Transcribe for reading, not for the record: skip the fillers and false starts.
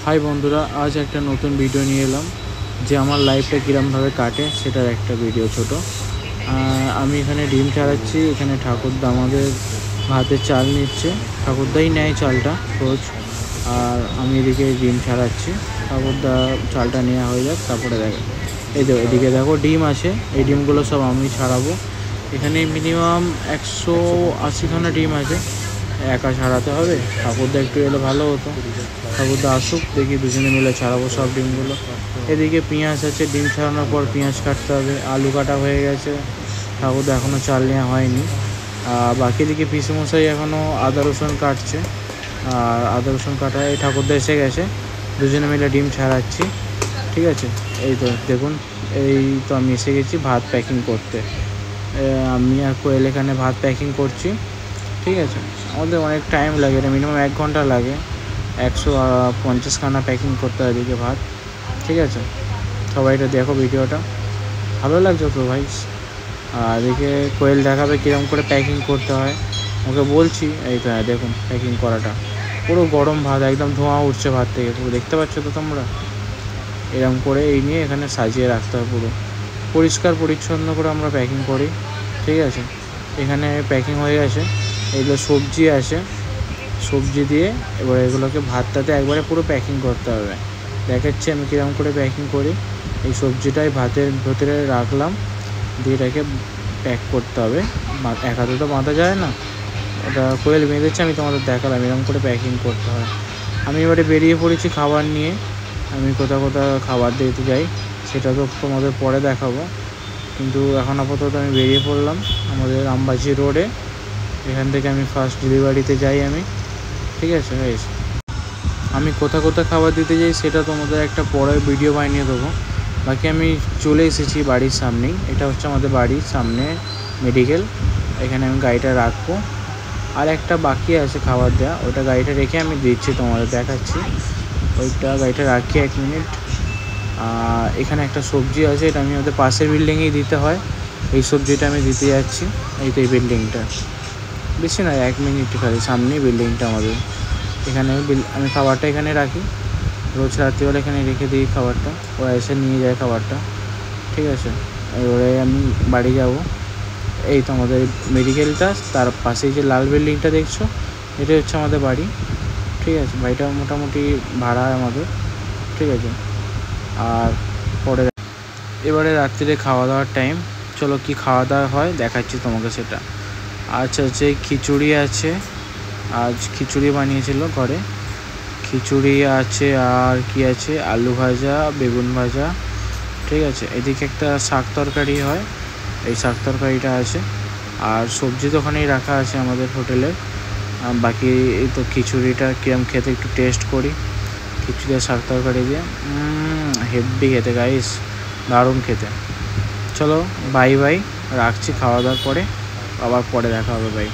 High বন্ধুরা, আজ একটা নতুন ভিডিও নিয়ে এলাম যে আমার লাইফটা কীরমভাবে কাটে সেটার একটা ভিডিও ছোট। আমি এখানে ডিম ছাড়াচ্ছি। এখানে ঠাকুরদা আমাদের ভাতের চাল নিচ্ছে, ঠাকুরদাই নেয় চালটা রোজ, আর আমি এদিকে ডিম ছাড়াচ্ছি। ঠাকুরদা চালটা নেওয়া হয়ে যাক, তারপরে দেখো এদিকে দেখো ডিম আছে। এই ডিমগুলো সব আমি ছাড়াবো। এখানে মিনিমাম 180খানা ডিম আছে, একা ছাড়াতে হবে। ঠাকুরদা একটু এলে ভালো হতো, ঠাকুরদা আসুক, দেখি দুজনে মিলে ছাড়াবো সব ডিমগুলো। এদিকে পেঁয়াজ আছে, ডিম ছাড়ানোর পর পেঁয়াজ কাটতে হবে। আলু কাটা হয়ে গেছে, ঠাকুরদা এখনও চাল নেওয়া হয়নি। বাকি দিকে পিসেমশাই এখনও আদা রসুন কাটছে, আর আদা রসুন কাটা এই ঠাকুরদা এসে গেছে, দুজনে মিলে ডিম ছাড়াচ্ছি। ঠিক আছে, এই তো দেখুন, এই তো আমি এসে গেছি ভাত প্যাকিং করতে। আমি আর কোয়েল এখানে ভাত প্যাকিং করছি। ঠিক আছে, আমাদের অনেক টাইম লাগে, এটা মিনিমাম 1 ঘন্টা লাগে। 150খানা প্যাকিং করতে হয় এদিকে ভাত। ঠিক আছে, সবাই এটা দেখো, ভিডিওটা ভালো লাগছে তো ভাই। আর এদিকে কোয়েল দেখাবে কীরকম করে প্যাকিং করতে হয়, ওকে বলছি। এই তো দেখুন প্যাকিং করাটা, পুরো গরম ভাত, একদম ধোঁয়া উঠছে ভাত থেকে, পুরো দেখতে পাচ্ছ তো তোমরা। এরকম করে এই নিয়ে এখানে সাজিয়ে রাখতে হয়, পুরো পরিষ্কার পরিচ্ছন্ন করে আমরা প্যাকিং করি। ঠিক আছে, এখানে প্যাকিং হয়ে গেছে। এগুলো সবজি আছে, সবজি দিয়ে এবার এগুলোকে ভাতটাতে একবারে পুরো প্যাকিং করতে হবে। দেখাচ্ছি আমি কীরকম করে প্যাকিং করি। এই সবজিটাই ভাতের ভেতরে রাখলাম, দিয়ে এটাকে প্যাক করতে হবে। এক হাতে তো বাঁধা যায় না, ওটা কোয়েল বেঁধেছে, আমি তোমাদের দেখালাম এরকম করে প্যাকিং করতে হয়। আমি এবারে বেরিয়ে পড়েছি খাবার নিয়ে। আমি কোথাও খাবার দিতে যাই, সেটা তো তোমাদের পরে দেখাবো, কিন্তু এখন আপাতত আমি বেরিয়ে পড়লাম আমাদের আমবাজি রোডে। এখান থেকে আমি ফার্স্ট ডেলিভারিতে যাই আমি। ঠিক আছে গাইস, আমি কোথা খাবার দিতে যাই সেটা তোমাদের একটা পরের ভিডিও বানিয়ে দেবো। বাকি আমি চলে এসেছি বাড়ির সামনেই, এটা হচ্ছে আমাদের বাড়ির সামনে মেডিকেল। এখানে আমি গাড়িটা রাখবো, আর একটা বাকি আছে খাবার দেওয়া, ওটা গাড়িটা রেখে আমি দিচ্ছি, তোমাদের দেখাচ্ছি। ওইটা গাড়িটা রাখি 1 মিনিট। এখানে একটা সবজি আছে, এটা আমি ওদের পাশের বিল্ডিংয়েই দিতে হয়। এই সবজিটা আমি দিতে যাচ্ছি, এই তো এই বিল্ডিংটা, বেশি নয় 1 মিনিট খালি, সামনেই বিল্ডিংটা আমাদের। এখানে আমি খাবারটা এখানে রাখি, রোজ রাত্রিবেলা এখানে রেখে দিই খাবারটা, ওরা এসে নিয়ে যায় খাবারটা। ঠিক আছে, এবারে আমি বাড়ি যাব। এই তো আমাদের মেডিকেলটা, তার পাশেই যে লাল বিল্ডিংটা দেখছো, এটাই হচ্ছে আমাদের বাড়ি। ঠিক আছে, বাড়িটা মোটামুটি ভাড়া আমাদের। ঠিক আছে, আর এবারে রাত্রিরে খাওয়া দাওয়ার টাইম। চলো কি খাওয়া দাওয়া হয় দেখাচ্ছি তোমাকে সেটা। আচ্ছা, খিচুড়ি আছে, আজ খিচুড়ি বানিয়েছিল ঘরে, খিচুড়ি আছে। আর কি আছে, আলু ভাজা, বেগুন ভাজা। ঠিক আছে, এদিকে একটা শাক তরকারি হয়, এই শাক তরকারিটা আছে। আর সবজি তো ওখানেই রাখা আছে আমাদের হোটেলে। বাকি এই তো খিচুড়িটা কিরম খেতে একটু টেস্ট করি। খিচুড়ি আর শাক তরকারি দিয়ে হেভি খেতে গাইস, দারুণ খেতে। চলো বাই বাই, রাখছি, খাওয়া দাওয়ার পরে আবার পরে দেখা হবে, বাই।